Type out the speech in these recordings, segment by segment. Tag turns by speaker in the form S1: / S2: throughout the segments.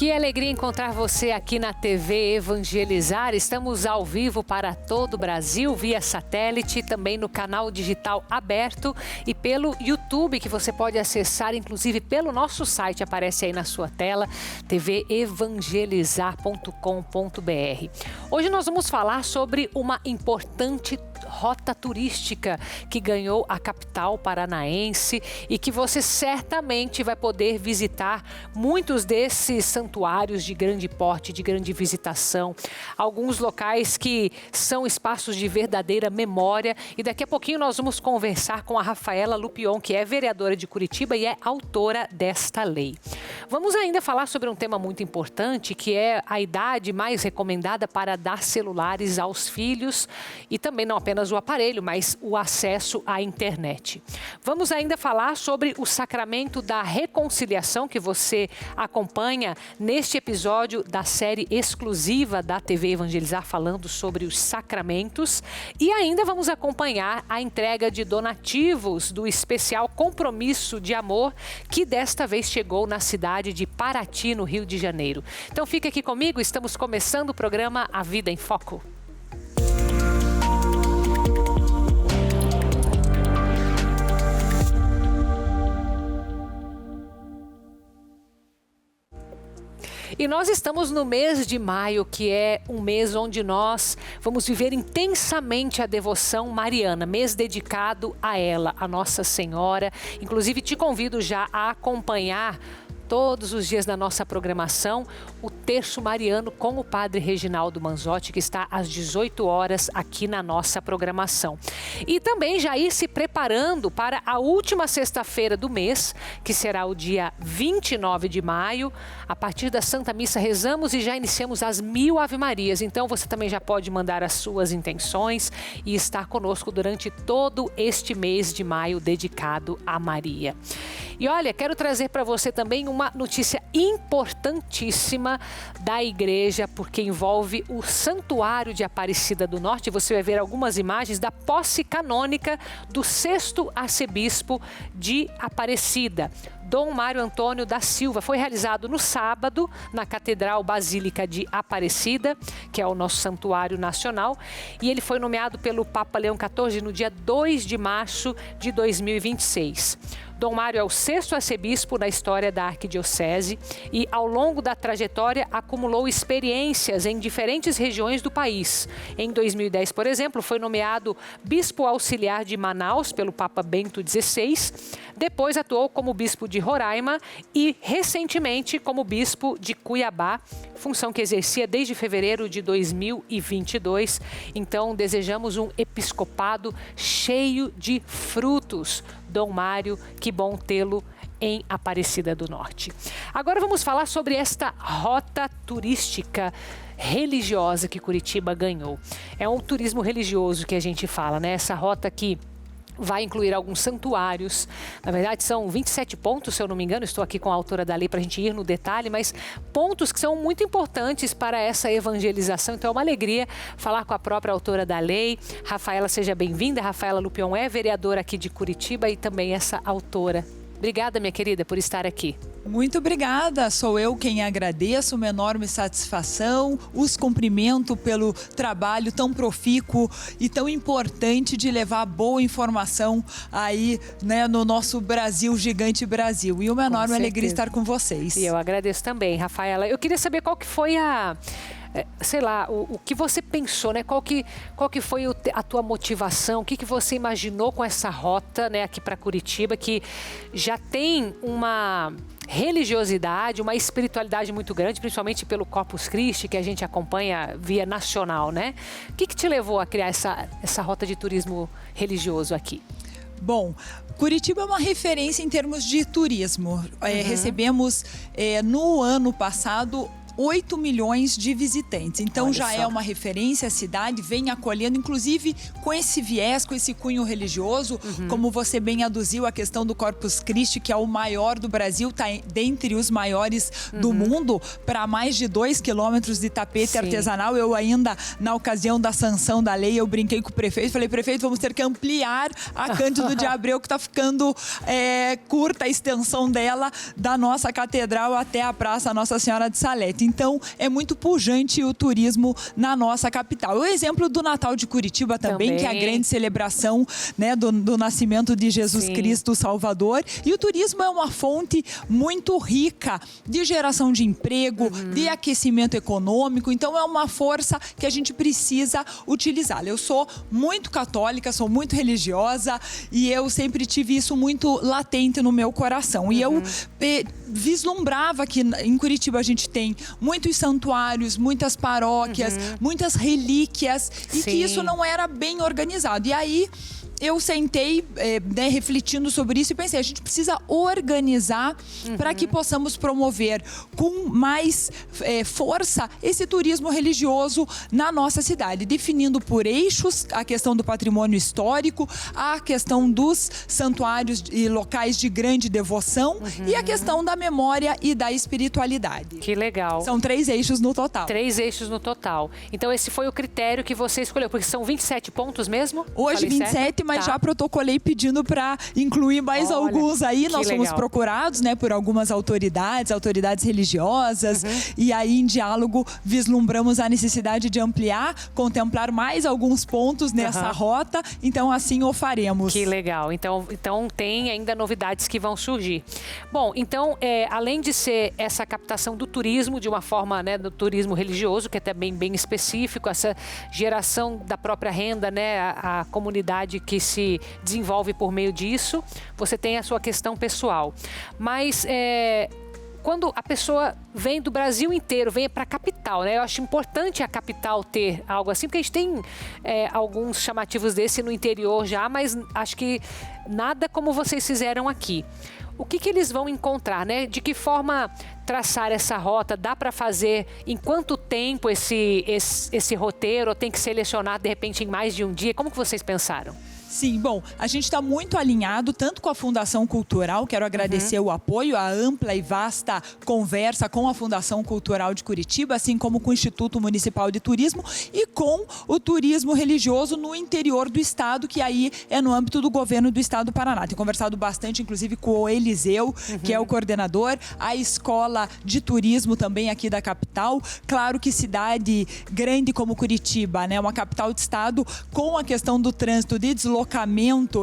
S1: Que alegria encontrar você aqui na TV Evangelizar. Estamos ao vivo para todo o Brasil, via satélite, também no canal digital aberto e pelo YouTube, que você pode acessar, inclusive pelo nosso site, aparece aí na sua tela, tvevangelizar.com.br. Hoje nós vamos falar sobre uma importante rota turística que ganhou a capital paranaense e que você certamente vai poder visitar muitos desses santuários de grande porte, de grande visitação, alguns locais que são espaços de verdadeira memória. E daqui a pouquinho nós vamos conversar com a Rafaela Lupion, que é vereadora de Curitiba e é autora desta lei. Vamos ainda falar sobre um tema muito importante, que é a idade mais recomendada para dar celulares aos filhos e também não apenas o aparelho, mas o acesso à internet. Vamos ainda falar sobre o sacramento da reconciliação que você acompanha neste episódio da série exclusiva da TV Evangelizar, falando sobre os sacramentos. E ainda vamos acompanhar a entrega de donativos do especial Compromisso de Amor, que desta vez chegou na cidade de Paraty, no Rio de Janeiro. Então fica aqui comigo, estamos começando o programa A Vida em Foco. E nós estamos no mês de maio, que é um mês onde nós vamos viver intensamente a devoção mariana, mês dedicado a ela, a Nossa Senhora. Inclusive, te convido já a acompanhar todos os dias da nossa programação o Terço Mariano com o Padre Reginaldo Manzotti, que está às 18 horas aqui na nossa programação. E também já ir se preparando para a última sexta-feira do mês, que será o dia 29 de maio. A partir da Santa Missa rezamos e já iniciamos as 1000 Ave-Marias. Então você também já pode mandar as suas intenções e estar conosco durante todo este mês de maio dedicado a Maria. E olha, quero trazer para você também uma notícia importantíssima da igreja, porque envolve o Santuário de Aparecida do Norte. Você vai ver algumas imagens da posse canônica do 6º arcebispo de Aparecida, Dom Mário Antônio da Silva. Foi realizado no sábado na Catedral Basílica de Aparecida, que é o nosso santuário nacional, e ele foi nomeado pelo Papa Leão XIV no dia 2 de março de 2026. Dom Mário é o 6º arcebispo na história da arquidiocese e, ao longo da trajetória, acumulou experiências em diferentes regiões do país. Em 2010, por exemplo, foi nomeado bispo auxiliar de Manaus pelo Papa Bento XVI. Depois atuou como bispo de Roraima e, recentemente, como bispo de Cuiabá, função que exercia desde fevereiro de 2022. Então, desejamos um episcopado cheio de frutos. Dom Mário, que bom tê-lo em Aparecida do Norte. Agora vamos falar sobre esta rota turística religiosa que Curitiba ganhou. É um turismo religioso que a gente fala, né? Essa rota que vai incluir alguns santuários. Na verdade, são 27 pontos, se eu não me engano. Estou aqui com a autora da lei para a gente ir no detalhe, mas pontos que são muito importantes para essa evangelização. Então, é uma alegria falar com a própria autora da lei. Rafaela, seja bem-vinda. Rafaela Lupion é vereadora aqui de Curitiba e também essa autora. Obrigada, minha querida, por estar aqui.
S2: Muito obrigada, sou eu quem agradeço, uma enorme satisfação, os cumprimento pelo trabalho tão profícuo e tão importante de levar boa informação aí, né, no nosso Brasil, gigante Brasil. E uma enorme alegria estar com vocês.
S1: E eu agradeço também, Rafaela. Eu queria saber qual que foi sei lá, o que você pensou, né? Qual que foi a tua motivação? O que você imaginou com essa rota, né, aqui para Curitiba, que já tem uma religiosidade, uma espiritualidade muito grande, principalmente pelo Corpus Christi, que a gente acompanha via nacional, né? O que te levou a criar essa rota de turismo religioso aqui?
S2: Bom, Curitiba é uma referência em termos de turismo. Recebemos no ano passado 8 milhões de visitantes. Então
S1: Olha
S2: já
S1: só.
S2: é uma referência, a cidade vem acolhendo, inclusive com esse viés, com esse cunho religioso, como você bem aduziu, a questão do Corpus Christi, que é o maior do Brasil, está dentre os maiores do mundo, para mais de 2 quilômetros de tapete
S1: Sim.
S2: artesanal. Eu ainda, na ocasião da sanção da lei, eu brinquei com o prefeito, falei, prefeito, vamos ter que ampliar a Cândido de Abreu, que está ficando curta a extensão dela, da nossa catedral até a Praça Nossa Senhora de Salete. Então, é muito pujante o turismo na nossa capital. O exemplo do Natal de Curitiba também, que é a grande celebração, né, do nascimento de Jesus Cristo Salvador. E o turismo é uma fonte muito rica de geração de emprego, de aquecimento econômico. Então, é uma força que a gente precisa utilizar. Eu sou muito católica, sou muito religiosa e eu sempre tive isso muito latente no meu coração. E eu vislumbrava que em Curitiba a gente tem muitos santuários, muitas paróquias, muitas relíquias e que isso não era bem organizado. E aí eu sentei, refletindo sobre isso e pensei, a gente precisa organizar para que possamos promover com mais força esse turismo religioso na nossa cidade, definindo por eixos a questão do patrimônio histórico, a questão dos santuários e locais de grande devoção e a questão da memória e da espiritualidade.
S1: Que legal.
S2: São 3 eixos no total.
S1: 3 eixos no total. Então esse foi o critério que você escolheu, porque são 27 pontos mesmo?
S2: Hoje
S1: Falei
S2: 27,
S1: certo?
S2: mas
S1: Tá.
S2: já protocolei pedindo para incluir mais alguns aí. Nós fomos
S1: legal.
S2: procurados, né, por algumas autoridades religiosas, e aí em diálogo vislumbramos a necessidade de ampliar, contemplar mais alguns pontos nessa rota, então assim o faremos.
S1: Que legal. Então tem ainda novidades que vão surgir. Bom, então, além de ser essa captação do turismo, de uma forma, né, do turismo religioso, que é também bem específico, essa geração da própria renda, né, a comunidade que se desenvolve por meio disso, você tem a sua questão pessoal. Mas quando a pessoa vem do Brasil inteiro, vem para a capital, né? Eu acho importante a capital ter algo assim, porque a gente tem alguns chamativos desse no interior já, mas acho que nada como vocês fizeram aqui. O que eles vão encontrar, né? De que forma traçar essa rota? Dá para fazer em quanto tempo esse roteiro? Ou tem que selecionar, de repente, em mais de um dia? Como que vocês pensaram?
S2: Sim, bom, a gente está muito alinhado tanto com a Fundação Cultural, quero agradecer o apoio, a ampla e vasta conversa com a Fundação Cultural de Curitiba, assim como com o Instituto Municipal de Turismo e com o turismo religioso no interior do estado, que aí é no âmbito do governo do estado do Paraná. Tenho conversado bastante, inclusive, com o Eliseu, que é o coordenador, a Escola de Turismo também aqui da capital. Claro que cidade grande como Curitiba, né, uma capital de estado, com a questão do trânsito, de deslocamento,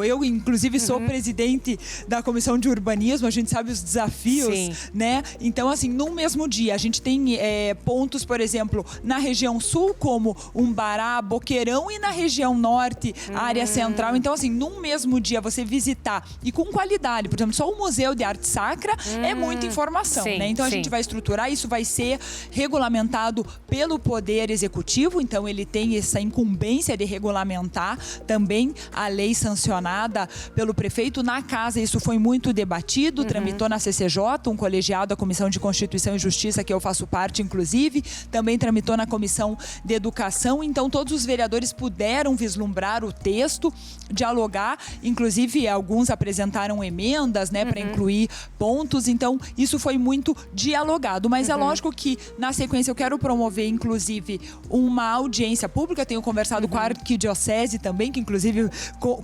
S2: eu inclusive sou presidente da Comissão de Urbanismo, a gente sabe os desafios, né? Então, assim, num mesmo dia, a gente tem pontos, por exemplo, na região sul, como Umbará, Boqueirão, e na região norte, área central. Então, assim, num mesmo dia, você visitar e com qualidade, por exemplo, só o Museu de Arte Sacra é muita informação, né? Então, a gente vai estruturar, isso vai ser regulamentado pelo Poder Executivo, então ele tem essa incumbência de regulamentar também a lei sancionada pelo prefeito. Na casa, isso foi muito debatido, tramitou na CCJ, um colegiado da Comissão de Constituição e Justiça, que eu faço parte, inclusive, também tramitou na Comissão de Educação. Então, todos os vereadores puderam vislumbrar o texto, dialogar, inclusive alguns apresentaram emendas, né, para incluir pontos. Então, isso foi muito dialogado. Mas é lógico que, na sequência, eu quero promover, inclusive, uma audiência pública. Tenho conversado com a Arquidiocese também, que, inclusive,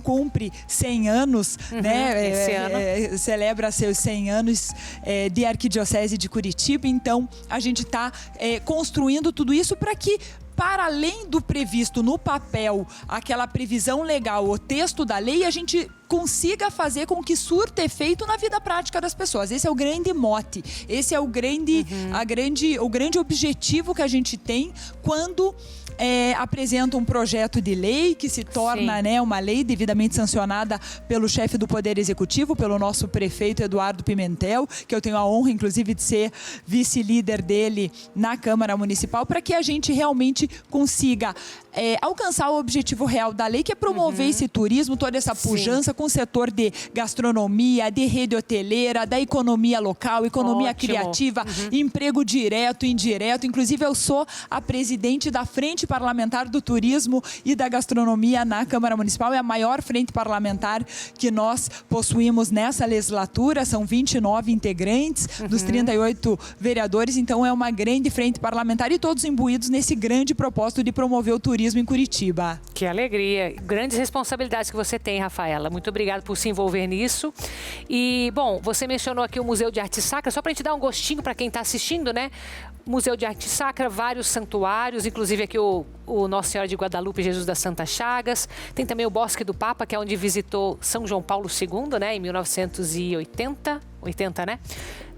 S2: cumpre 100 anos, né?
S1: Esse ano.
S2: Celebra seus 100 anos de Arquidiocese de Curitiba. Então, a gente está construindo tudo isso para que, para além do previsto no papel, aquela previsão legal, o texto da lei, a gente consiga fazer com que surta efeito na vida prática das pessoas. Esse é o grande mote, esse é o grande objetivo que a gente tem quando apresenta um projeto de lei que se torna, né, uma lei devidamente sancionada pelo chefe do Poder Executivo, pelo nosso prefeito Eduardo Pimentel, que eu tenho a honra, inclusive, de ser vice-líder dele na Câmara Municipal, para que a gente realmente gente consiga alcançar o objetivo real da lei, que é promover esse turismo, toda essa pujança com o setor de gastronomia, de rede hoteleira, da economia local, economia criativa, emprego direto, indireto. Inclusive, eu sou a presidente da Frente Parlamentar do Turismo e da Gastronomia na Câmara Municipal. É a maior frente parlamentar que nós possuímos nessa legislatura. São 29 integrantes dos 38 vereadores. Então, é uma grande frente parlamentar e todos imbuídos nesse grande propósito de promover o turismo em Curitiba.
S1: Que alegria. Grandes responsabilidades que você tem, Rafaela. Muito obrigada por se envolver nisso. E, bom, você mencionou aqui o Museu de Arte Sacra, só para a gente dar um gostinho para quem está assistindo, né? Museu de Arte Sacra, vários santuários, inclusive aqui o Nossa Senhora de Guadalupe, Jesus das Santas Chagas. Tem também o Bosque do Papa, que é onde visitou São João Paulo II, né? Em 1980, né?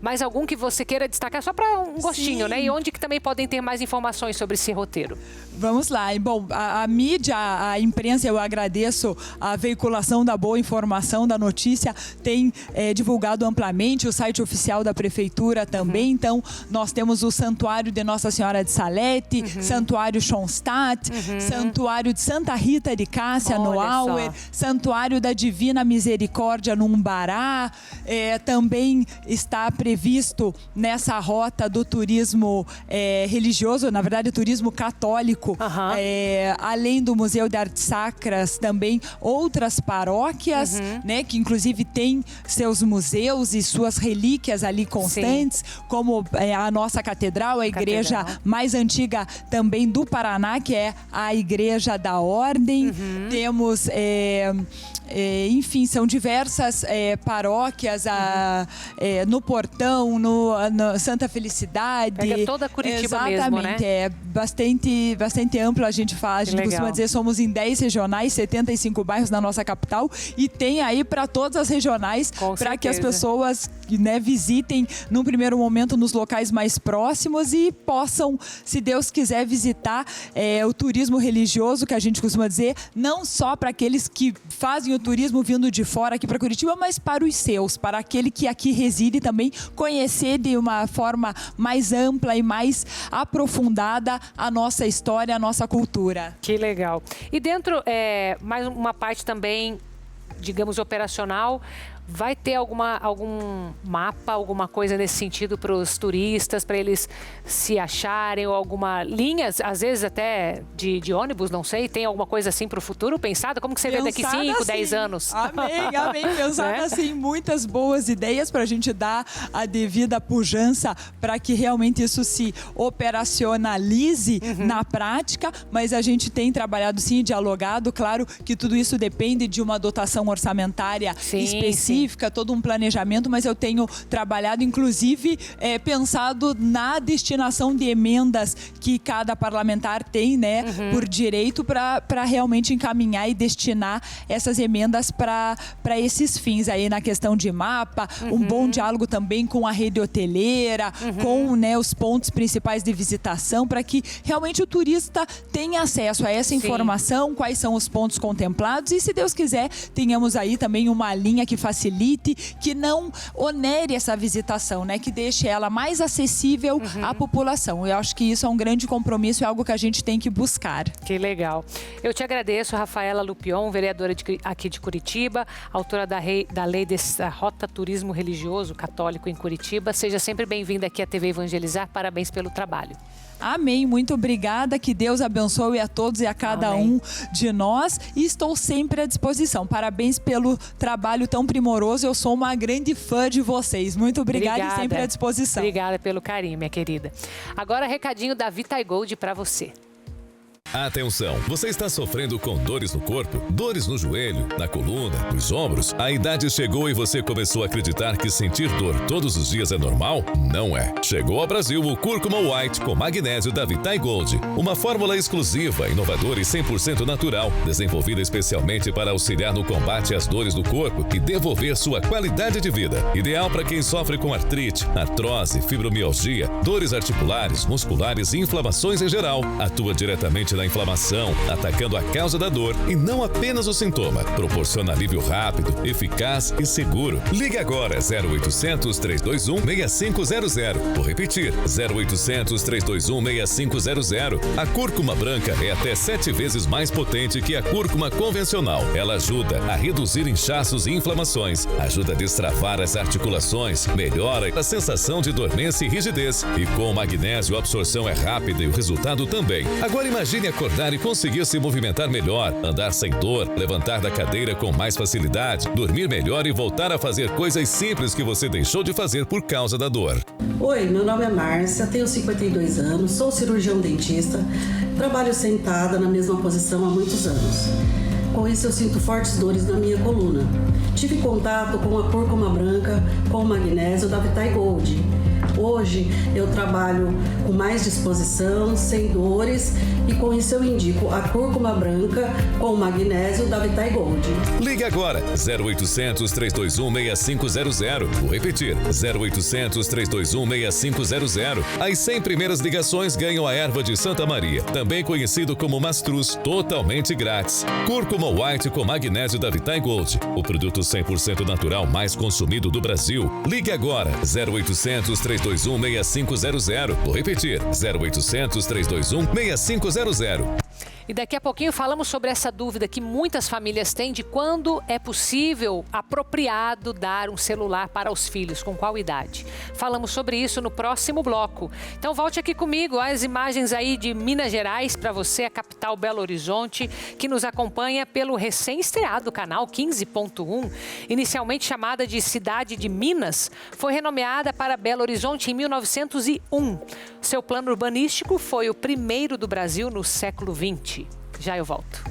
S1: Mais algum que você queira destacar, só para um gostinho, né? E onde que também podem ter mais informações sobre esse roteiro?
S2: Vamos lá. Bom, a mídia, a imprensa, eu agradeço a veiculação da boa informação, da notícia, tem divulgado amplamente, o site oficial da Prefeitura também. Então, nós temos o Santuário de Nossa Senhora de Salete, Santuário Schoenstatt, Santuário de Santa Rita de Cássia, no Auer, Santuário da Divina Misericórdia, no Umbará. Também está previsto nessa rota do turismo religioso, na verdade, turismo católico, além do Museu de Artes Sacras, também outras paróquias, né, que inclusive têm seus museus e suas relíquias ali constantes, como a nossa catedral, a igreja mais antiga também do Paraná, que é a Igreja da Ordem. Temos, enfim, são diversas paróquias no Portão, no Santa Felicidade.
S1: Pega toda Curitiba.
S2: Exatamente,
S1: mesmo, né?
S2: Bastante amplo, a gente faz. A gente costuma dizer, somos em 10 regionais, 75 bairros na nossa capital, e tem aí para todas as regionais, para que as pessoas, né, visitem num primeiro momento nos locais mais próximos e possam, se Deus quiser, visitar o turismo religioso, que a gente costuma dizer, não só para aqueles que fazem o turismo vindo de fora aqui para Curitiba, mas para os seus, para aquele que aqui reside também, conhecer de uma forma mais ampla e mais aprofundada a nossa história, a nossa cultura.
S1: Que legal. E dentro, mais uma parte também, digamos, operacional, vai ter algum mapa, alguma coisa nesse sentido para os turistas, para eles se acharem, ou alguma linha, às vezes até de ônibus, não sei, tem alguma coisa assim para o futuro pensada? Como que você vê daqui 5, 10 anos?
S2: Amém. Pensado assim, muitas boas ideias para a gente dar a devida pujança para que realmente isso se operacionalize na prática, mas a gente tem trabalhado sim, dialogado, claro que tudo isso depende de uma dotação orçamentária específica, todo um planejamento, mas eu tenho trabalhado, inclusive, pensado na destinação de emendas que cada parlamentar tem, né, por direito, para realmente encaminhar e destinar essas emendas para esses fins aí, na questão de mapa, um bom diálogo também com a rede hoteleira, com, né, os pontos principais de visitação, para que realmente o turista tenha acesso a essa informação, quais são os pontos contemplados, e se Deus quiser, tenhamos aí também uma linha que facilite, que não onere essa visitação, né? Que deixe ela mais acessível à população. Eu acho que isso é um grande compromisso, é algo que a gente tem que buscar.
S1: Que legal. Eu te agradeço, Rafaela Lupion, vereadora aqui de Curitiba, autora da lei dessa Rota Turismo Religioso Católico em Curitiba. Seja sempre bem-vinda aqui à TV Evangelizar. Parabéns pelo trabalho.
S2: Amém, muito obrigada, que Deus abençoe a todos e a cada um de nós, e estou sempre à disposição. Parabéns pelo trabalho tão primoroso, eu sou uma grande fã de vocês. Muito obrigada e sempre à disposição.
S1: Obrigada pelo carinho, minha querida. Agora, recadinho da VitaGold para você.
S3: Atenção, você está sofrendo com dores no corpo, dores no joelho, na coluna, nos ombros? A idade chegou e você começou a acreditar que sentir dor todos os dias é normal? Não é. Chegou ao Brasil o Cúrcuma White com magnésio da VitaGold. Uma fórmula exclusiva, inovadora e 100% natural, desenvolvida especialmente para auxiliar no combate às dores do corpo e devolver sua qualidade de vida. Ideal para quem sofre com artrite, artrose, fibromialgia, dores articulares, musculares e inflamações em geral. Atua diretamente na elimina a inflamação, atacando a causa da dor e não apenas o sintoma. Proporciona alívio rápido, eficaz e seguro. Ligue agora 0800 321 6500. Vou repetir, 0800 321 6500. A cúrcuma branca é até 7 vezes mais potente que a cúrcuma convencional. Ela ajuda a reduzir inchaços e inflamações, ajuda a destravar as articulações, melhora a sensação de dormência e rigidez. E com o magnésio, a absorção é rápida e o resultado também. Agora imagine acordar e conseguir se movimentar melhor, andar sem dor, levantar da cadeira com mais facilidade, dormir melhor e voltar a fazer coisas simples que você deixou de fazer por causa da dor.
S4: Oi, meu nome é Márcia, tenho 52 anos, sou cirurgião dentista, trabalho sentada na mesma posição há muitos anos. Com isso eu sinto fortes dores na minha coluna. Tive contato com a cúrcuma branca, com o magnésio da Vitae Gold. Hoje eu trabalho com mais disposição, sem dores, e com isso eu indico a cúrcuma branca com o magnésio da Vitae Gold.
S3: Ligue agora, 0800 321 6500. Vou repetir, 0800 321 6500. As 100 primeiras ligações ganham a erva de Santa Maria, também conhecido como Mastruz, totalmente grátis. Cúrcuma White com magnésio da Vitae Gold, o produto 100% natural mais consumido do Brasil. Ligue agora, 0800 321 6500. Vou repetir, 0800 321 6500.
S1: E daqui a pouquinho falamos sobre essa dúvida que muitas famílias têm de quando é possível, apropriado, dar um celular para os filhos, com qual idade. Falamos sobre isso no próximo bloco. Então volte aqui comigo, as imagens aí de Minas Gerais para você, a capital Belo Horizonte, que nos acompanha pelo recém-estreado canal 15.1, inicialmente chamada de Cidade de Minas, foi renomeada para Belo Horizonte em 1901. Seu plano urbanístico foi o primeiro do Brasil no século XX. Já eu volto.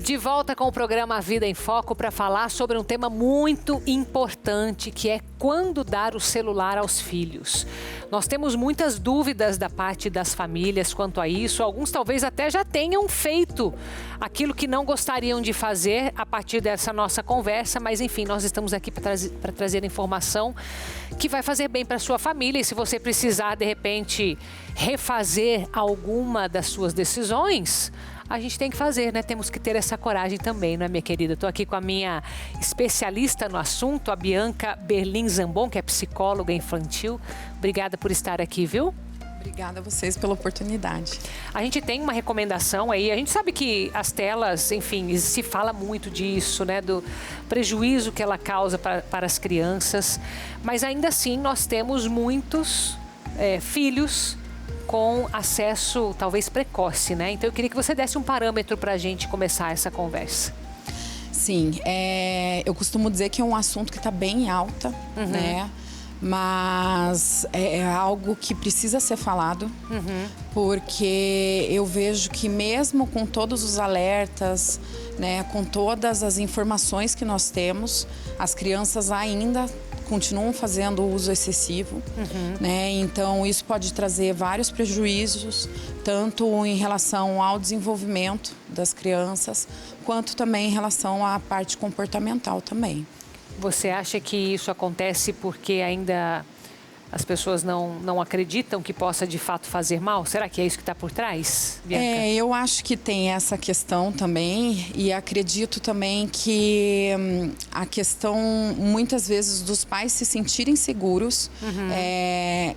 S1: De volta com o programa Vida em Foco para falar sobre um tema muito importante, que é quando dar o celular aos filhos. Nós temos muitas dúvidas da parte das famílias quanto a isso. Alguns talvez até já tenham feito aquilo que não gostariam de fazer a partir dessa nossa conversa, mas enfim, nós estamos aqui para trazer informação que vai fazer bem para a sua família. E se você precisar, de repente, refazer alguma das suas decisões, a gente tem que fazer, né? Temos que ter essa coragem também, não é, minha querida? Estou aqui com a minha especialista no assunto, a Bianca Berlim Zambon, que é psicóloga infantil. Obrigada por estar aqui, viu?
S5: Obrigada a vocês pela oportunidade.
S1: A gente tem uma recomendação aí, a gente sabe que as telas, enfim, se fala muito disso, né? Do prejuízo que ela causa para as crianças, mas ainda assim nós temos muitos filhos com acesso talvez precoce, né? Então eu queria que você desse um parâmetro para a gente começar essa conversa.
S5: Sim, eu costumo dizer que é um assunto que está bem alta, né? Mas é algo que precisa ser falado, porque eu vejo que mesmo com todos os alertas, né, com todas as informações que nós temos, as crianças ainda continuam fazendo uso excessivo, né? Então isso pode trazer vários prejuízos, tanto em relação ao desenvolvimento das crianças, quanto também em relação à parte comportamental também.
S1: Você acha que isso acontece porque ainda as pessoas não acreditam que possa de fato fazer mal? Será que é isso que está por trás, Bianca?
S5: Eu acho que tem essa questão também, e acredito também que a questão, muitas vezes, dos pais se sentirem seguros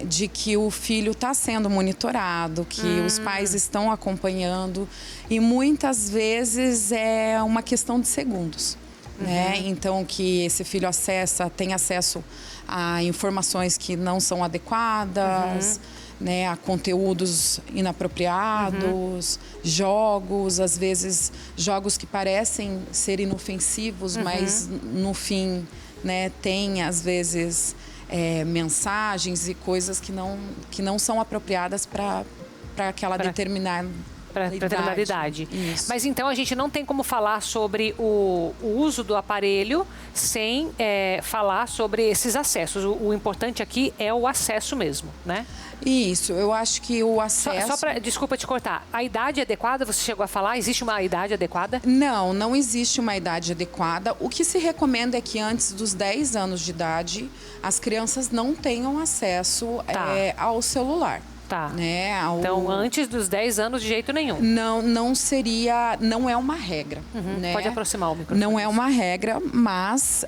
S5: de que o filho está sendo monitorado, que os pais estão acompanhando, e muitas vezes é uma questão de segundos. Né? Então, que esse filho tem acesso a informações que não são adequadas, né? A conteúdos inapropriados, jogos, às vezes jogos que parecem ser inofensivos, mas no fim, né, tem às vezes mensagens e coisas que não são apropriadas para aquela determinada
S1: Para determinada idade.
S5: Isso.
S1: Mas então a gente não tem como falar sobre o uso do aparelho sem falar sobre esses acessos. O importante aqui é o acesso mesmo, né?
S5: Isso, eu acho que o acesso...
S1: Desculpa te cortar. A idade adequada, você chegou a falar? Existe uma idade adequada?
S5: Não existe uma idade adequada. O que se recomenda é que antes dos 10 anos de idade, as crianças não tenham acesso ao celular.
S1: Tá.
S5: Né?
S1: Então, antes dos 10 anos, de jeito nenhum.
S5: Não é uma regra. Né?
S1: Pode aproximar o microfone.
S5: Não é uma regra, mas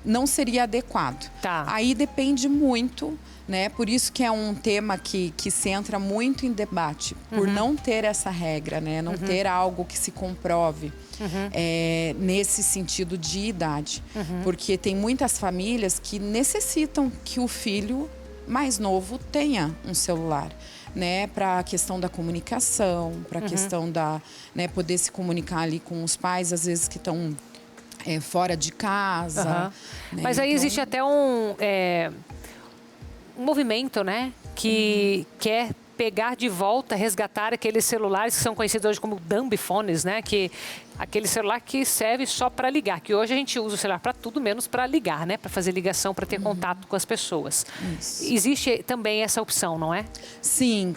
S5: não seria adequado.
S1: Tá.
S5: Aí depende muito, né? Por isso que é um tema que se entra muito em debate, por não ter essa regra, né? Não ter algo que se comprove nesse sentido de idade. Porque tem muitas famílias que necessitam que o filho mais novo tenha um celular, né, para a questão da comunicação, para a questão da, né, poder se comunicar ali com os pais, às vezes que estão fora de casa. Né?
S1: Mas aí
S5: então...
S1: existe até um movimento, né, que quer pegar de volta, resgatar aqueles celulares que são conhecidos hoje como dumb phones, né? Que aquele celular que serve só para ligar, que hoje a gente usa o celular para tudo menos para ligar, né? Para fazer ligação, para ter contato com as pessoas. Isso. Existe também essa opção, não é?
S5: Sim,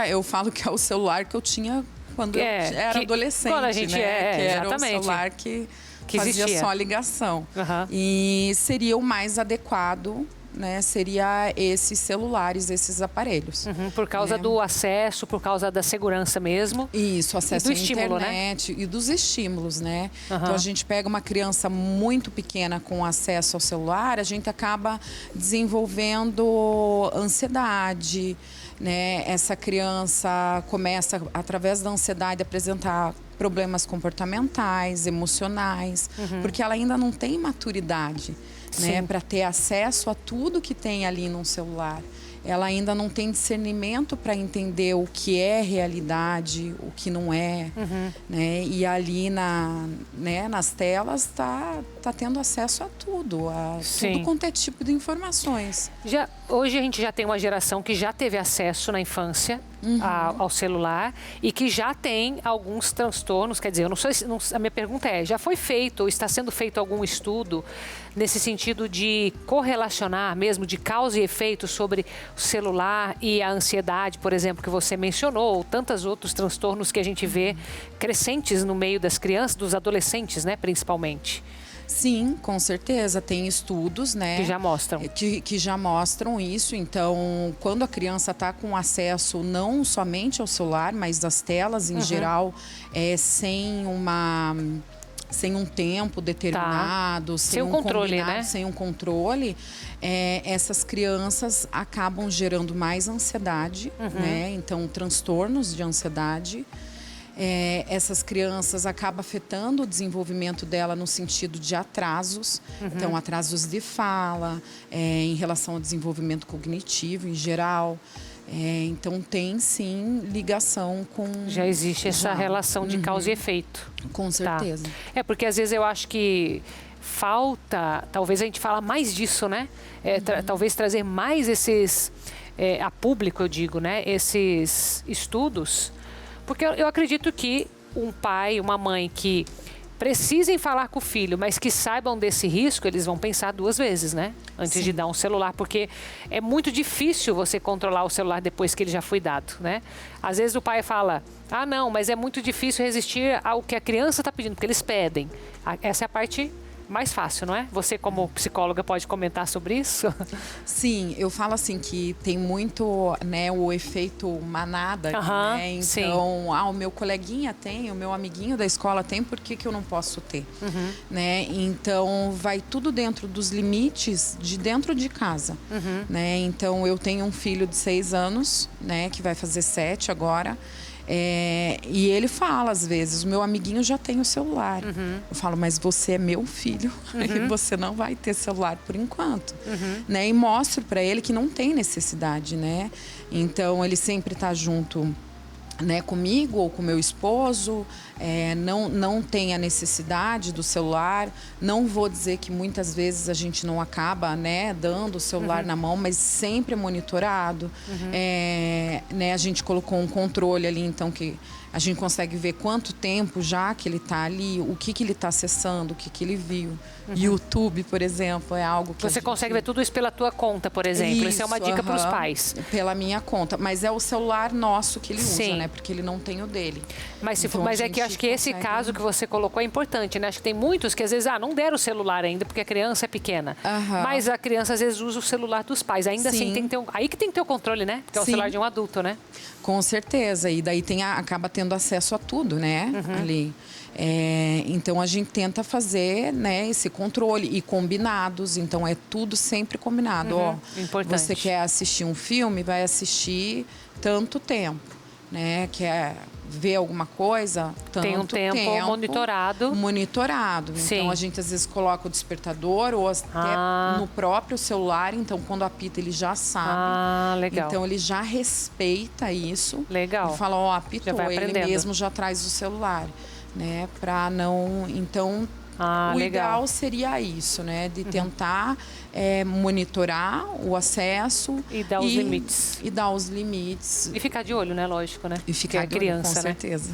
S5: eu falo que é o celular que eu tinha quando eu era adolescente,
S1: quando a gente
S5: né? Que era o
S1: exatamente.
S5: celular que fazia
S1: existia.
S5: só ligação. E seria o mais adequado, né, seria esses celulares, esses aparelhos.
S1: Por causa do acesso, por causa da segurança mesmo.
S5: Isso, acesso à internet,
S1: né?
S5: E dos estímulos, né? Então, a gente pega uma criança muito pequena com acesso ao celular, a gente acaba desenvolvendo ansiedade, né? Essa criança começa, através da ansiedade, a apresentar problemas comportamentais, emocionais, porque ela ainda não tem maturidade, né, para ter acesso a tudo que tem ali num celular. Ela ainda não tem discernimento para entender o que é realidade, o que não é, né? E ali nas telas tá tendo acesso a tudo quanto é tipo de informações.
S1: Hoje a gente já tem uma geração que já teve acesso na infância ao celular e que já tem alguns transtornos. Quer dizer, a minha pergunta é, já foi feito ou está sendo feito algum estudo nesse sentido de correlacionar mesmo, de causa e efeito sobre o celular e a ansiedade, por exemplo, que você mencionou, ou tantos outros transtornos que a gente vê crescentes no meio das crianças, dos adolescentes, né, principalmente?
S5: Sim, com certeza. Tem estudos, né?
S1: Que já mostram.
S5: Que já mostram isso. Então, quando a criança está com acesso não somente ao celular, mas às telas em geral, sem um tempo determinado, sem um controle, né? Sem um controle, essas crianças acabam gerando mais ansiedade, né? Então, transtornos de ansiedade. Essas crianças acabam afetando o desenvolvimento dela no sentido de atrasos, então atrasos de fala, em relação ao desenvolvimento cognitivo em geral. Então tem sim ligação com...
S1: Já existe essa relação de causa e efeito.
S5: Com certeza.
S1: Tá. Porque às vezes eu acho que falta, talvez a gente fala mais disso, né? Talvez trazer mais esses, a público eu digo, né? Esses estudos. Porque eu acredito que um pai, uma mãe que precisem falar com o filho, mas que saibam desse risco, eles vão pensar 2 vezes, né? Antes de dar um celular, porque é muito difícil você controlar o celular depois que ele já foi dado, né? Às vezes o pai fala, não, mas é muito difícil resistir ao que a criança está pedindo, porque eles pedem. Essa é a parte mais fácil, não é? Você, como psicóloga, pode comentar sobre isso?
S5: Sim, eu falo assim que tem muito, né, o efeito manada, né? Então, o meu coleguinha tem, o meu amiguinho da escola tem, por que eu não posso ter? Né? Então, vai tudo dentro dos limites de dentro de casa, né? Então, eu tenho um filho de 6 anos, né, que vai fazer 7 agora. E ele fala às vezes, o meu amiguinho já tem o celular. Eu falo, mas você é meu filho e você não vai ter celular por enquanto, né? E mostro para ele que não tem necessidade, né? Então ele sempre está junto né, comigo ou com meu esposo, não tem a necessidade do celular. Não vou dizer que muitas vezes a gente não acaba, né, dando o celular na mão, mas sempre é monitorado. Né, a gente colocou um controle ali, então, que a gente consegue ver quanto tempo já que ele está ali, o que ele está acessando, o que ele viu. YouTube, por exemplo, é algo que
S1: Você consegue ver tudo isso pela tua conta, por exemplo. Isso é uma dica para os pais.
S5: Pela minha conta. Mas é o celular nosso que ele
S1: Sim.
S5: usa, né? Porque ele não tem o dele.
S1: Mas,
S5: Então,
S1: mas é que eu acho que esse caso que você colocou é importante, né? Acho que tem muitos que às vezes não deram o celular ainda porque a criança é pequena. Mas a criança às vezes usa o celular dos pais. Ainda assim, tem que ter aí que tem que ter o controle, né? Porque é o celular de um adulto, né?
S5: Com certeza. E daí acaba tendo acesso a tudo, né? Ali. Então a gente tenta fazer, né, esse controle e combinados, então é tudo sempre combinado.
S1: Importante.
S5: Você quer assistir um filme, vai assistir tanto tempo, né? Quer ver alguma coisa, tanto
S1: tem um tempo monitorado.
S5: Sim. Então a gente às vezes coloca o despertador ou até no próprio celular, então quando apita ele já sabe.
S1: Legal.
S5: Então ele já respeita isso.
S1: Legal.
S5: Ele fala, apitou,
S1: ele
S5: mesmo já traz o celular, né? Para não, então o ideal seria isso, né? De tentar monitorar o acesso
S1: e dar os limites.
S5: E dar os limites.
S1: E ficar de olho, né? Lógico, né?
S5: E ficar de olho, com certeza.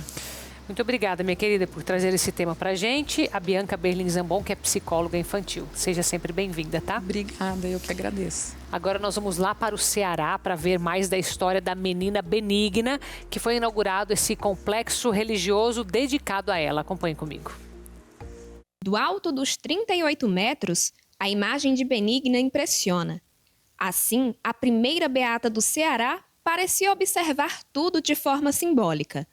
S1: Muito obrigada, minha querida, por trazer esse tema pra gente. A Bianca Berlin Zambon, que é psicóloga infantil. Seja sempre bem-vinda, tá?
S5: Obrigada, eu que agradeço.
S1: Agora nós vamos lá para o Ceará para ver mais da história da menina Benigna, que foi inaugurado esse complexo religioso dedicado a ela. Acompanhe comigo.
S6: Do alto dos 38 metros, a imagem de Benigna impressiona. Assim, a primeira beata do Ceará parecia observar tudo de forma simbólica.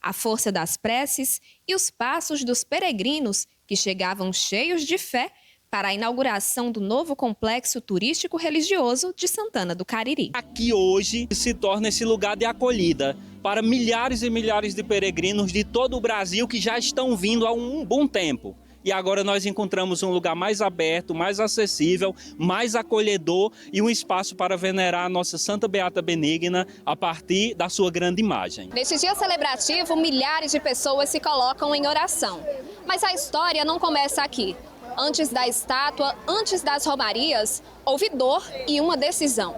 S6: A força das preces e os passos dos peregrinos que chegavam cheios de fé para a inauguração do novo complexo turístico-religioso de Santana do Cariri.
S7: Aqui hoje se torna esse lugar de acolhida para milhares e milhares de peregrinos de todo o Brasil que já estão vindo há um bom tempo. E agora nós encontramos um lugar mais aberto, mais acessível, mais acolhedor e um espaço para venerar a nossa Santa Beata Benigna a partir da sua grande imagem.
S8: Neste dia celebrativo, milhares de pessoas se colocam em oração. Mas a história não começa aqui. Antes da estátua, antes das romarias, houve dor e uma decisão.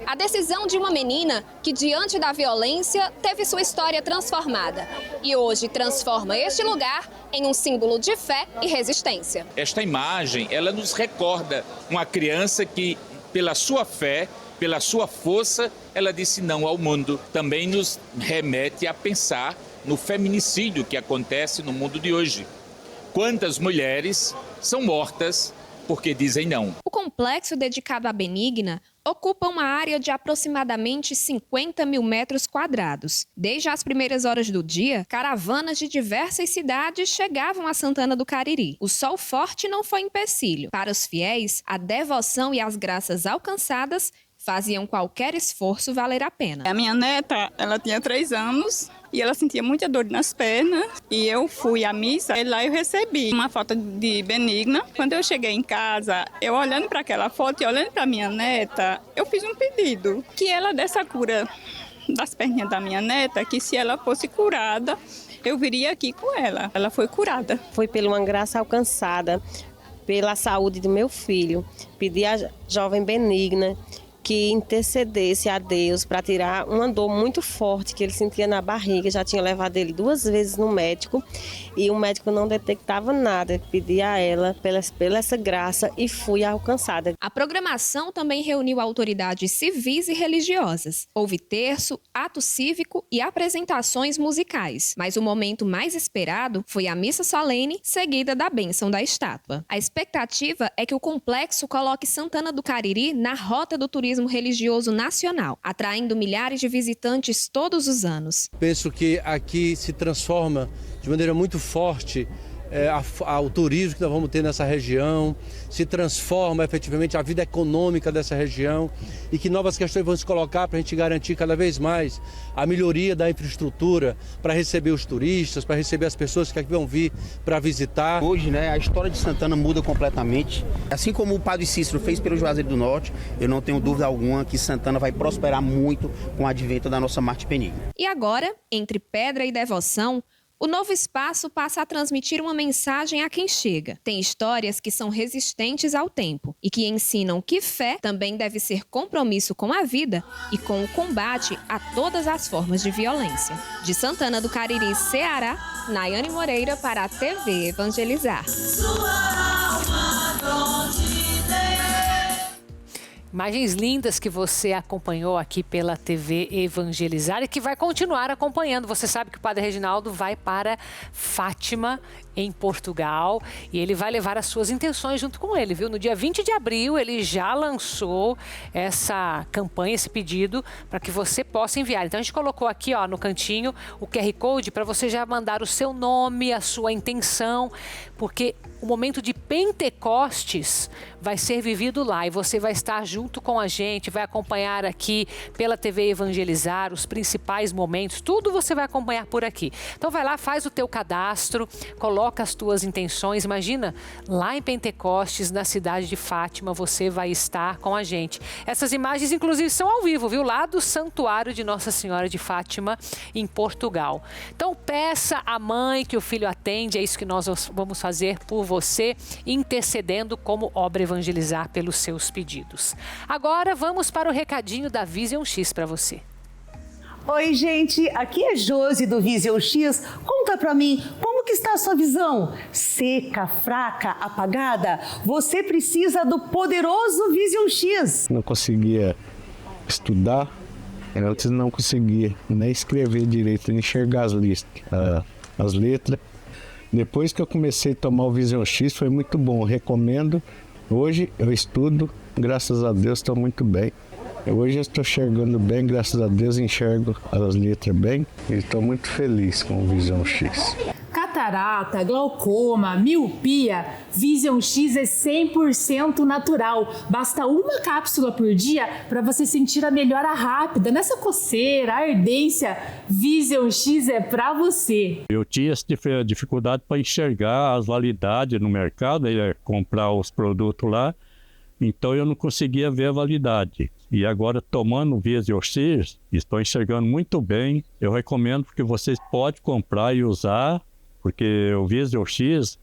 S8: A decisão de uma menina que, diante da violência, teve sua história transformada. E hoje transforma este lugar em um símbolo de fé e resistência.
S9: Esta imagem, ela nos recorda uma criança que, pela sua fé, pela sua força, ela disse não ao mundo. Também nos remete a pensar no feminicídio que acontece no mundo de hoje. Quantas mulheres são mortas porque dizem não?
S6: O complexo dedicado à Benigna ocupa uma área de aproximadamente 50 mil metros quadrados. Desde as primeiras horas do dia, caravanas de diversas cidades chegavam a Santana do Cariri. O sol forte não foi empecilho. Para os fiéis, a devoção e as graças alcançadas faziam qualquer esforço valer a pena.
S10: A minha neta, ela tinha 3 anos e ela sentia muita dor nas pernas. E eu fui à missa e lá eu recebi uma foto de Benigna. Quando eu cheguei em casa, eu olhando para aquela foto e olhando para minha neta, eu fiz um pedido que ela desse a cura das perninhas da minha neta, que se ela fosse curada, eu viria aqui com ela. Ela foi curada.
S11: Foi por uma graça alcançada, pela saúde do meu filho. Pedi à jovem Benigna que intercedesse a Deus para tirar uma dor muito forte que ele sentia na barriga. Já tinha levado ele 2 vezes no médico e o médico não detectava nada. Pedi a ela pela essa graça e fui alcançada.
S6: A programação também reuniu autoridades civis e religiosas. Houve terço, ato cívico e apresentações musicais. Mas o momento mais esperado foi a missa solene, seguida da bênção da estátua. A expectativa é que o complexo coloque Santana do Cariri na rota do turismo religioso nacional, atraindo milhares de visitantes todos os anos.
S12: Penso que aqui se transforma de maneira muito forte o turismo que nós vamos ter nessa região, se transforma efetivamente a vida econômica dessa região e que novas questões vão se colocar para a gente garantir cada vez mais a melhoria da infraestrutura para receber os turistas, para receber as pessoas que aqui vão vir para visitar.
S13: Hoje, a história de Santana muda completamente. Assim como o Padre Cícero fez pelo Juazeiro do Norte, eu não tenho dúvida alguma que Santana vai prosperar muito com o advento da nossa Marte Benigna.
S6: E agora, entre pedra e devoção, o novo espaço passa a transmitir uma mensagem a quem chega. Tem histórias que são resistentes ao tempo e que ensinam que fé também deve ser compromisso com a vida e com o combate a todas as formas de violência. De Santana do Cariri, Ceará, Nayane Moreira para a TV Evangelizar.
S1: Imagens lindas que você acompanhou aqui pela TV Evangelizar e que vai continuar acompanhando. Você sabe que o Padre Reginaldo vai para Fátima, em Portugal, e ele vai levar as suas intenções junto com ele, viu? No dia 20 de abril, ele já lançou essa campanha, esse pedido, para que você possa enviar. Então, a gente colocou aqui, no cantinho, o QR Code para você já mandar o seu nome, a sua intenção, porque o momento de Pentecostes vai ser vivido lá e você vai estar junto com a gente, vai acompanhar aqui pela TV Evangelizar os principais momentos, tudo você vai acompanhar por aqui. Então vai lá, faz o teu cadastro, coloca as tuas intenções. Imagina, lá em Pentecostes, na cidade de Fátima, você vai estar com a gente. Essas imagens, inclusive, são ao vivo, viu? Lá do Santuário de Nossa Senhora de Fátima, em Portugal. Então peça à mãe que o filho atende, é isso que nós vamos fazer por você, intercedendo como obra Evangelizar pelos seus pedidos. Agora vamos para o recadinho da Vision X para você.
S14: Oi, gente, aqui é Josi do Vision X. Conta pra mim, como que está a sua visão? Seca, fraca, apagada? Você precisa do poderoso Vision X.
S15: Não conseguia estudar, antes não conseguia nem escrever direito, nem enxergar as letras. Depois que eu comecei a tomar o Vision X, foi muito bom, eu recomendo. Hoje eu estudo, graças a Deus estou muito bem. Hoje eu estou enxergando bem, graças a Deus enxergo as letras bem e estou muito feliz com o Vision X.
S16: Catarata, glaucoma, miopia, Vision X é 100% natural. Basta uma cápsula por dia para você sentir a melhora rápida nessa coceira, ardência. Vision X é para você.
S17: Eu tinha dificuldade para enxergar as validades no mercado, comprar os produtos lá, então eu não conseguia ver a validade. E agora, tomando o Vision X, estou enxergando muito bem. Eu recomendo que vocês podem comprar e usar, porque o Vision X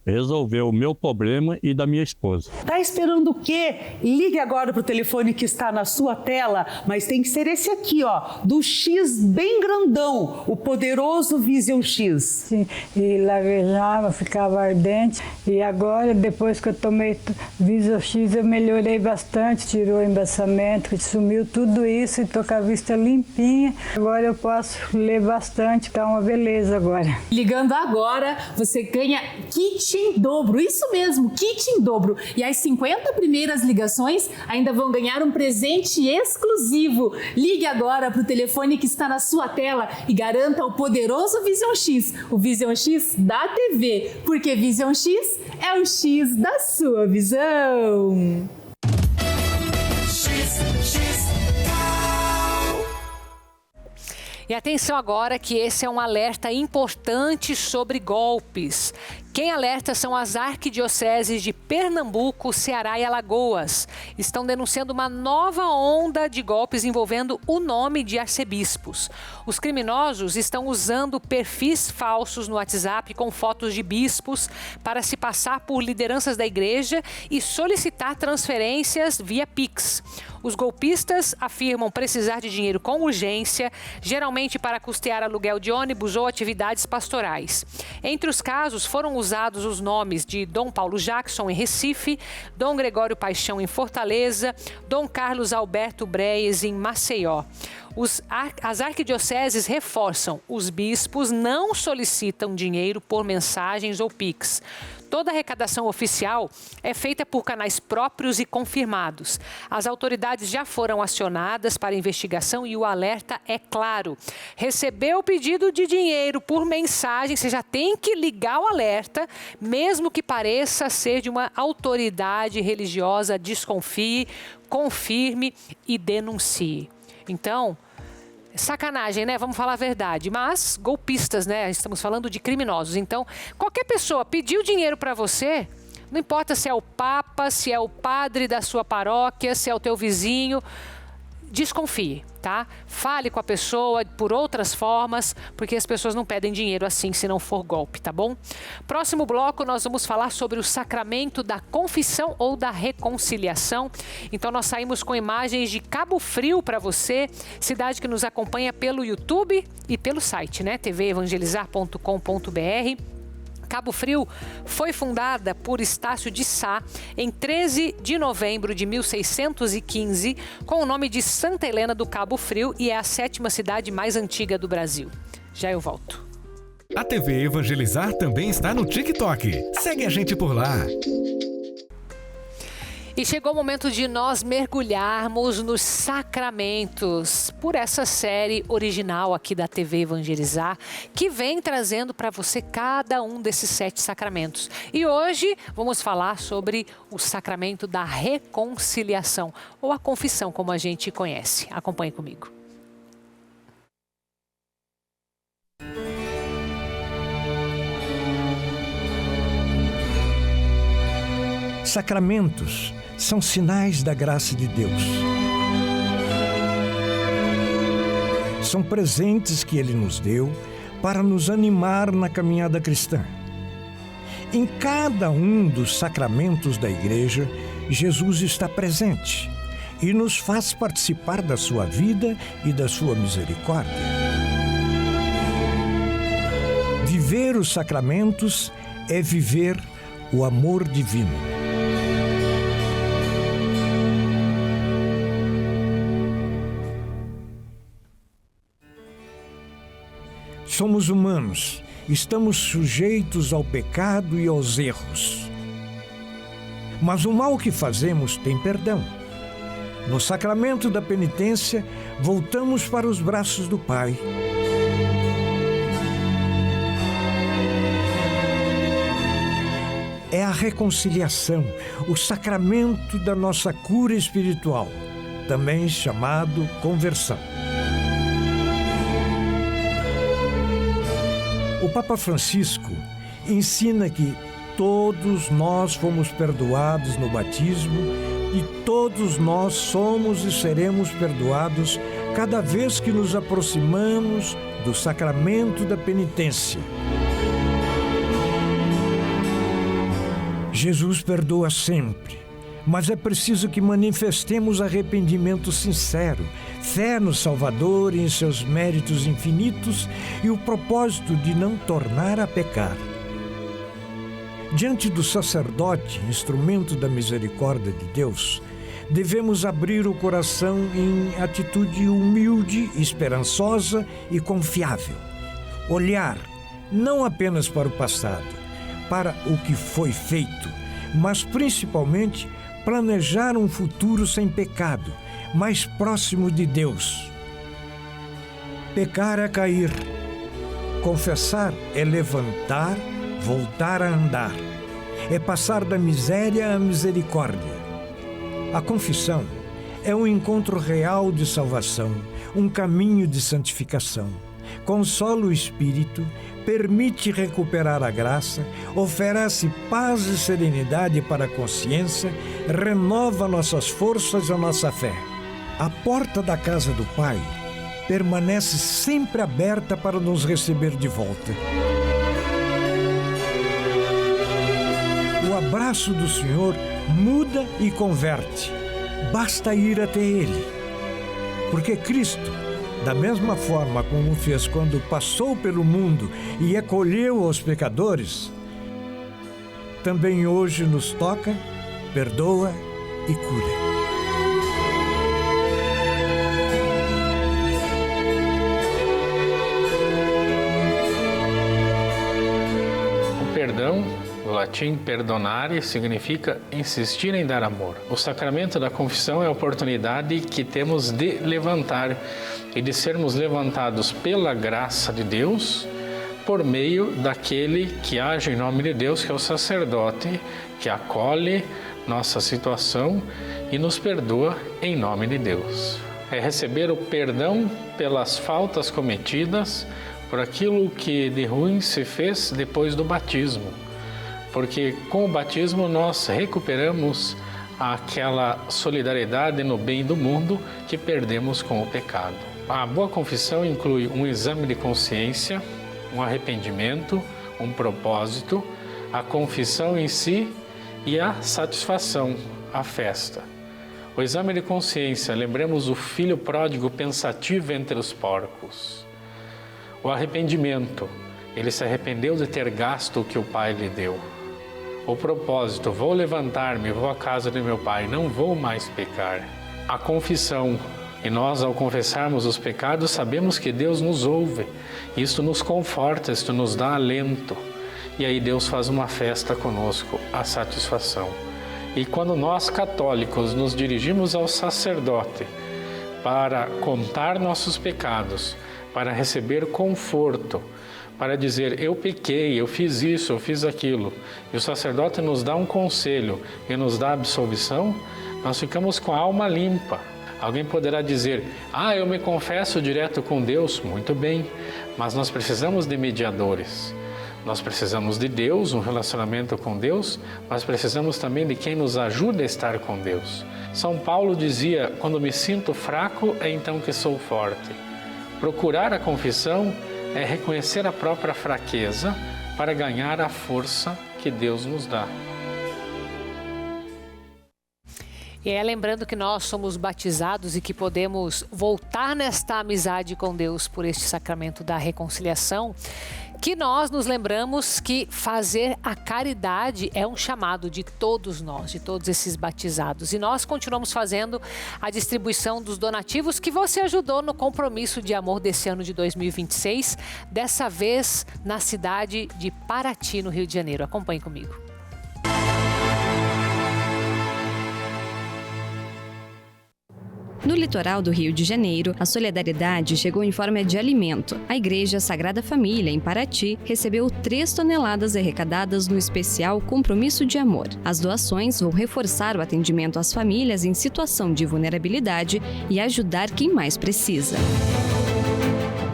S17: resolveu o meu problema e da minha esposa.
S14: Tá esperando o quê? Ligue agora pro telefone que está na sua tela, mas tem que ser esse aqui, do X bem grandão, o poderoso Vision X.
S18: Sim, e lavejava, ficava ardente, e agora, depois que eu tomei Vision X, eu melhorei bastante, tirou o embaçamento, sumiu tudo isso e tô com a vista limpinha. Agora eu posso ler bastante, tá uma beleza agora.
S16: Ligando agora, você ganha kit em dobro, isso mesmo, kit em dobro. E as 50 primeiras ligações ainda vão ganhar um presente exclusivo. Ligue agora para o telefone que está na sua tela e garanta o poderoso Vision X, o Vision X da TV, porque Vision X é o X da sua visão.
S1: E atenção agora que esse é um alerta importante sobre golpes. Quem alerta são as arquidioceses de Pernambuco, Ceará e Alagoas. Estão denunciando uma nova onda de golpes envolvendo o nome de arcebispos. Os criminosos estão usando perfis falsos no WhatsApp com fotos de bispos para se passar por lideranças da igreja e solicitar transferências via Pix. Os golpistas afirmam precisar de dinheiro com urgência, geralmente para custear aluguel de ônibus ou atividades pastorais. Entre os casos foram usados os nomes de Dom Paulo Jackson em Recife, Dom Gregório Paixão em Fortaleza, Dom Carlos Alberto Breis em Maceió. As arquidioceses reforçam: os bispos não solicitam dinheiro por mensagens ou Pix. Toda arrecadação oficial é feita por canais próprios e confirmados. As autoridades já foram acionadas para investigação e o alerta é claro. Recebeu o pedido de dinheiro por mensagem, você já tem que ligar o alerta, mesmo que pareça ser de uma autoridade religiosa, desconfie, confirme e denuncie. Então, sacanagem, né? Vamos falar a verdade. Mas golpistas, né? Estamos falando de criminosos. Então, qualquer pessoa pediu dinheiro para você, não importa se é o Papa, se é o padre da sua paróquia, se é o teu vizinho, desconfie, tá? Fale com a pessoa por outras formas, porque as pessoas não pedem dinheiro assim se não for golpe, tá bom? Próximo bloco nós vamos falar sobre o sacramento da confissão ou da reconciliação. Então nós saímos com imagens de Cabo Frio para você, cidade que nos acompanha pelo YouTube e pelo site, né? tvevangelizar.com.br. Cabo Frio foi fundada por Estácio de Sá em 13 de novembro de 1615, com o nome de Santa Helena do Cabo Frio, e é a 7ª cidade mais antiga do Brasil. Já eu volto.
S19: A TV Evangelizar também está no TikTok. Segue a gente por lá.
S1: E chegou o momento de nós mergulharmos nos sacramentos por essa série original aqui da TV Evangelizar, que vem trazendo para você cada um desses 7 sacramentos. E hoje vamos falar sobre o sacramento da reconciliação, ou a confissão, como a gente conhece. Acompanhe comigo.
S20: Sacramentos são sinais da graça de Deus. São presentes que Ele nos deu para nos animar na caminhada cristã. Em cada um dos sacramentos da Igreja, Jesus está presente e nos faz participar da sua vida e da sua misericórdia. Viver os sacramentos é viver o amor divino. Somos humanos, estamos sujeitos ao pecado e aos erros. Mas o mal que fazemos tem perdão. No sacramento da penitência, voltamos para os braços do Pai. É a reconciliação, o sacramento da nossa cura espiritual, também chamado conversão. O Papa Francisco ensina que todos nós fomos perdoados no batismo e todos nós somos e seremos perdoados cada vez que nos aproximamos do sacramento da penitência. Jesus perdoa sempre, mas é preciso que manifestemos arrependimento sincero, fé no Salvador e em seus méritos infinitos e o propósito de não tornar a pecar. Diante do sacerdote, instrumento da misericórdia de Deus, devemos abrir o coração em atitude humilde, esperançosa e confiável. Olhar não apenas para o passado, para o que foi feito, mas principalmente planejar um futuro sem pecado, mais próximo de Deus. Pecar é cair. Confessar é levantar, voltar a andar. É passar da miséria à misericórdia. A confissão é um encontro real de salvação, um caminho de santificação. Consola o espírito, permite recuperar a graça, oferece paz e serenidade para a consciência, renova nossas forças e a nossa fé. A porta da casa do Pai permanece sempre aberta para nos receber de volta. O abraço do Senhor muda e converte. Basta ir até Ele. Porque Cristo, da mesma forma como fez quando passou pelo mundo e acolheu os pecadores, também hoje nos toca, perdoa e cura.
S21: O perdão, no latim, latim perdonare significa insistir em dar amor. O sacramento da confissão é a oportunidade que temos de levantar e de sermos levantados pela graça de Deus por meio daquele que age em nome de Deus, que é o sacerdote, que acolhe nossa situação e nos perdoa em nome de Deus. É receber o perdão pelas faltas cometidas, por aquilo que de ruim se fez depois do batismo. Porque com o batismo nós recuperamos aquela solidariedade no bem do mundo que perdemos com o pecado. A boa confissão inclui um exame de consciência, um arrependimento, um propósito, a confissão em si e a satisfação, a festa. O exame de consciência, lembremos o filho pródigo pensativo entre os porcos. O arrependimento, ele se arrependeu de ter gasto o que o pai lhe deu. O propósito, vou levantar-me, vou à casa de meu pai, não vou mais pecar. A confissão, e nós ao confessarmos os pecados sabemos que Deus nos ouve. Isto nos conforta, isto nos dá alento. E aí Deus faz uma festa conosco, a satisfação. E quando nós católicos nos dirigimos ao sacerdote para contar nossos pecados, para receber conforto, para dizer eu pequei, eu fiz isso, eu fiz aquilo, e o sacerdote nos dá um conselho e nos dá absolvição, nós ficamos com a alma limpa. Alguém poderá dizer, eu me confesso direto com Deus, muito bem, mas nós precisamos de mediadores. Nós precisamos de Deus, um relacionamento com Deus, mas precisamos também de quem nos ajude a estar com Deus. São Paulo dizia, quando me sinto fraco, é então que sou forte. Procurar a confissão é reconhecer a própria fraqueza para ganhar a força que Deus nos dá.
S1: E é lembrando que nós somos batizados e que podemos voltar nesta amizade com Deus por este sacramento da reconciliação, que nós nos lembramos que fazer a caridade é um chamado de todos nós, de todos esses batizados. E nós continuamos fazendo a distribuição dos donativos que você ajudou no compromisso de amor desse ano de 2026, dessa vez na cidade de Paraty, no Rio de Janeiro. Acompanhe comigo.
S22: No litoral do Rio de Janeiro, a solidariedade chegou em forma de alimento. A Igreja Sagrada Família, em Paraty, recebeu 3 toneladas arrecadadas no especial Compromisso de Amor. As doações vão reforçar o atendimento às famílias em situação de vulnerabilidade e ajudar quem mais precisa.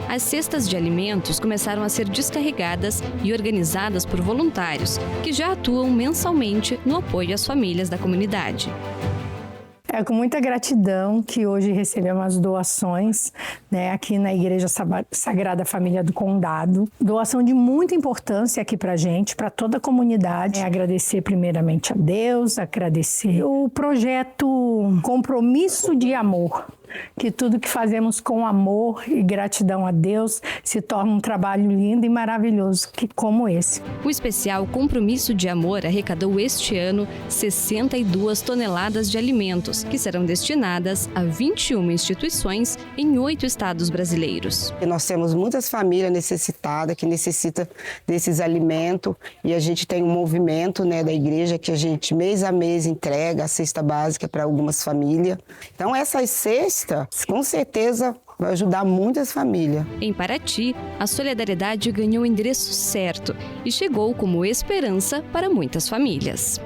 S22: As cestas de alimentos começaram a ser descarregadas e organizadas por voluntários, que já atuam mensalmente no apoio às famílias da comunidade.
S23: É com muita gratidão que hoje recebemos as doações, aqui na Igreja Sagrada Família do Condado. Doação de muita importância aqui pra gente, para toda a comunidade. Agradecer primeiramente a Deus, agradecer o projeto Compromisso de Amor, que tudo que fazemos com amor e gratidão a Deus se torna um trabalho lindo e maravilhoso como esse.
S22: O especial Compromisso de Amor arrecadou este ano 62 toneladas de alimentos, que serão destinadas a 21 instituições em 8 estados brasileiros.
S24: Nós temos muitas famílias necessitadas que necessitam desses alimentos e a gente tem um movimento da igreja que a gente mês a mês entrega a cesta básica para algumas famílias. Então essas cestas com certeza vai ajudar muitas famílias.
S22: Em Paraty, a solidariedade ganhou o endereço certo e chegou como esperança para muitas famílias.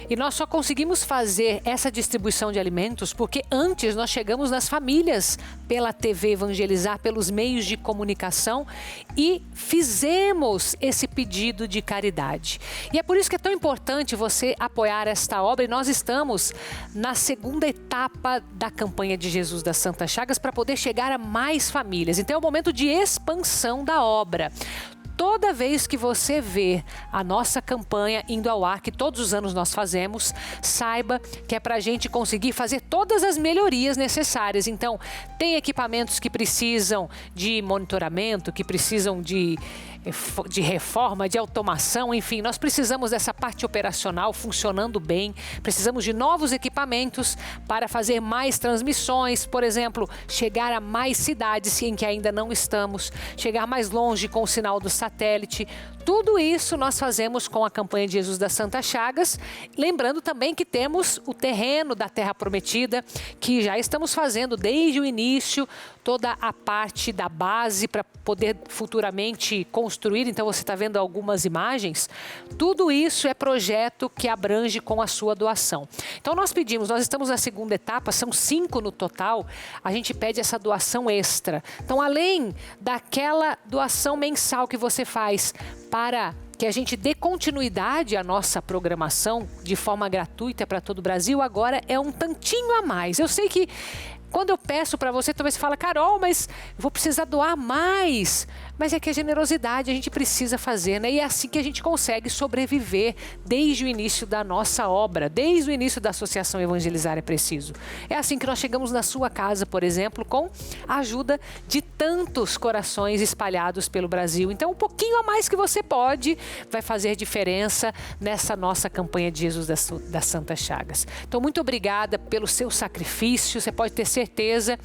S1: E nós só conseguimos fazer essa distribuição de alimentos porque antes nós chegamos nas famílias pela TV Evangelizar, pelos meios de comunicação e fizemos esse pedido de caridade. E é por isso que é tão importante você apoiar esta obra e nós estamos na segunda etapa da campanha de Jesus das Santas Chagas para poder chegar a mais famílias. Então é um momento de expansão da obra. Toda vez que você vê a nossa campanha indo ao ar, que todos os anos nós fazemos, saiba que é para a gente conseguir fazer todas as melhorias necessárias. Então, tem equipamentos que precisam de monitoramento, que precisam de de reforma, de automação, enfim, nós precisamos dessa parte operacional funcionando bem, precisamos de novos equipamentos para fazer mais transmissões, por exemplo, chegar a mais cidades em que ainda não estamos, chegar mais longe com o sinal do satélite. Tudo isso nós fazemos com a campanha de Jesus das Santas Chagas, lembrando também que temos o terreno da Terra Prometida, que já estamos fazendo desde o início, toda a parte da base para poder futuramente construir. Então você está vendo algumas imagens. Tudo isso é projeto que abrange com a sua doação. Então nós estamos na segunda etapa, são 5 no total, a gente pede essa doação extra. Então além daquela doação mensal que você faz para que a gente dê continuidade à nossa programação de forma gratuita para todo o Brasil, agora é um tantinho a mais. Eu sei que quando eu peço para você, talvez você fala, Carol, mas eu vou precisar doar mais. Mas é que a generosidade a gente precisa fazer, né? E é assim que a gente consegue sobreviver desde o início da nossa obra, desde o início da Associação Evangelizar é Preciso. É assim que nós chegamos na sua casa, por exemplo, com a ajuda de tantos corações espalhados pelo Brasil. Então, um pouquinho a mais que você pode vai fazer diferença nessa nossa campanha de Jesus das Santas Chagas. Então, muito obrigada pelo seu sacrifício. Você pode ter certeza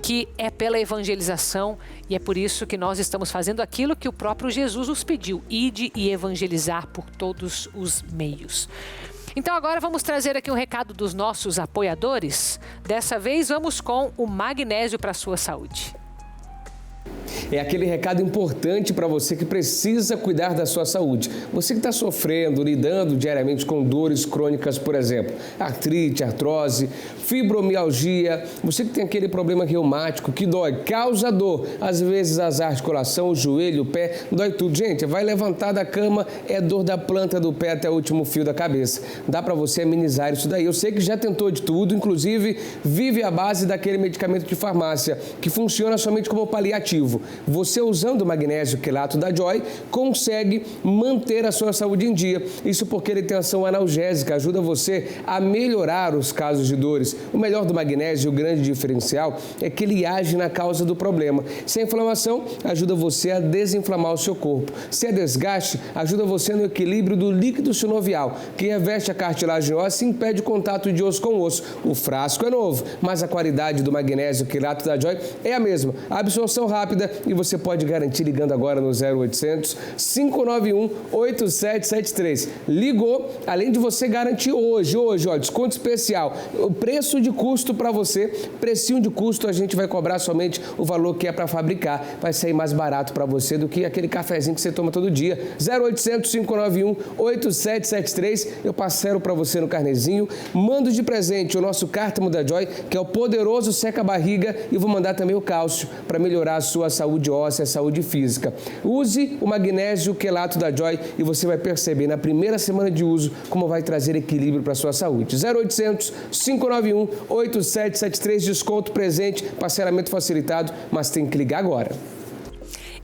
S1: que é pela evangelização e é por isso que nós estamos fazendo aquilo que o próprio Jesus nos pediu: ide e evangelizar por todos os meios. Então agora vamos trazer aqui um recado dos nossos apoiadores. Dessa vez vamos com o magnésio para a sua saúde.
S2: É aquele recado importante para você que precisa cuidar da sua saúde. Você que está sofrendo, lidando diariamente com dores crônicas, por exemplo, artrite, artrose, fibromialgia, você que tem aquele problema reumático que dói, causa dor, às vezes as articulações, o joelho, o pé, dói tudo. Gente, vai levantar da cama, é dor da planta do pé até o último fio da cabeça. Dá para você amenizar isso daí. Eu sei que já tentou de tudo, inclusive vive à base daquele medicamento de farmácia, que funciona somente como paliativo. Você usando o magnésio quelato da Joy consegue manter a sua saúde em dia. Isso porque ele tem ação analgésica, ajuda você a melhorar os casos de dores. O melhor do magnésio, o grande diferencial, é que ele age na causa do problema. Se é inflamação, ajuda você a desinflamar o seu corpo. Se é desgaste, ajuda você no equilíbrio do líquido sinovial, que reveste a cartilagem óssea e impede o contato de osso com osso. O frasco é novo, mas a qualidade do magnésio quelato da Joy é a mesma. A absorção rápida e você pode garantir ligando agora no 0800 591 8773. Ligou, além de você garantir hoje, ó, desconto especial. O preço de custo para você, precinho de custo, a gente vai cobrar somente o valor que é para fabricar. Vai sair mais barato para você do que aquele cafezinho que você toma todo dia. 0800 591 8773. Eu parcelo para você no carnezinho. Mando de presente o nosso cártamo da Joy, que é o poderoso seca-barriga, e vou mandar também o cálcio para melhorar a sua saúde óssea, saúde física. Use o magnésio quelato da Joy e você vai perceber na primeira semana de uso como vai trazer equilíbrio para a sua saúde. 0800 591 8773, desconto presente, parcelamento facilitado, mas tem que ligar agora.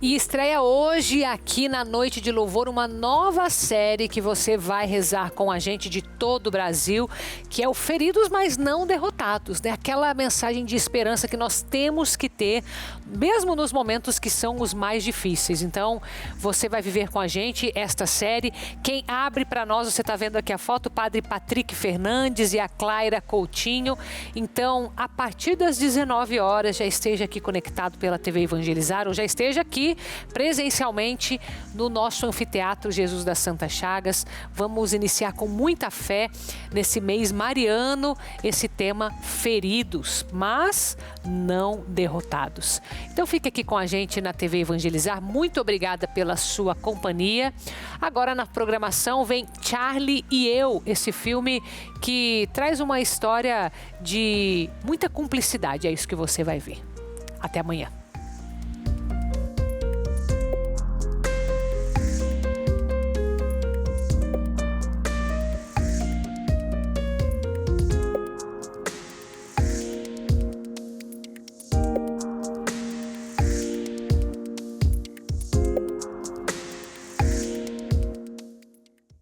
S1: E estreia hoje aqui na Noite de Louvor uma nova série que você vai rezar com a gente de todo o Brasil, que é o Feridos, mas não derrotados, né? Aquela mensagem de esperança que nós temos que ter, mesmo nos momentos que são os mais difíceis. Então, você vai viver com a gente esta série. Quem abre para nós, você está vendo aqui a foto, o Padre Patrick Fernandes e a Clara Coutinho. Então, a partir das 19 horas, já esteja aqui conectado pela TV Evangelizar, ou já esteja aqui presencialmente no nosso anfiteatro Jesus das Santas Chagas. Vamos iniciar com muita fé nesse mês mariano esse tema Feridos, mas não derrotados. Então fique aqui com a gente na TV Evangelizar. Muito obrigada pela sua companhia. Agora na programação vem Charlie e Eu, esse filme que traz uma história de muita cumplicidade. É isso que você vai ver. Até amanhã.